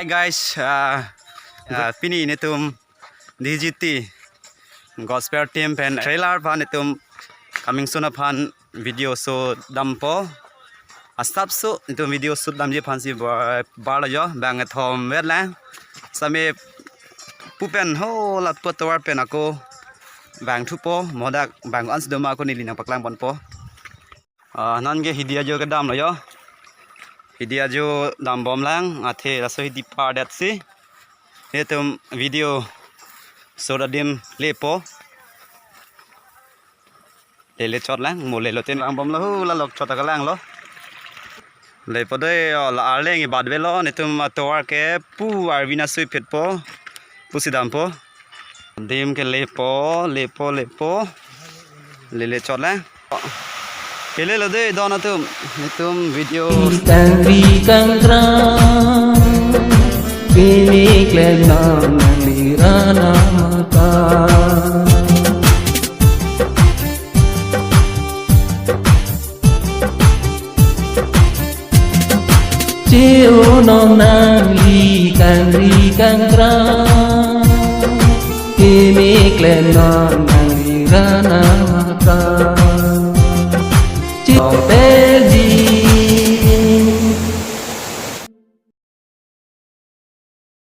guys, pini nitum DGT gospel team pen trailer pan nitum coming soon upon video so dampo astap so nitum video so dam je phansi bar jo bang thom wetlang same pupen ho la potwar pen ako bang thupo modak bang ans doma ko nilina paklang bonpo nan ge hidia jo ka dam lo yo hidia jo dam bom lang athe raso hidi par dat si hetum video so da dim lepo le chot lang mo le lo ten lang bom lo hu la lok chot ka lang lo le po de la arleng i bad velo nitum atwar ke pu arvina sui phet po pusi dam po dim ke lepo le chot lang Kele lo de dona tum video Tangri kangra kini klena nirana mata Ceo no nangli tangri kangra kini klena nirana mata Te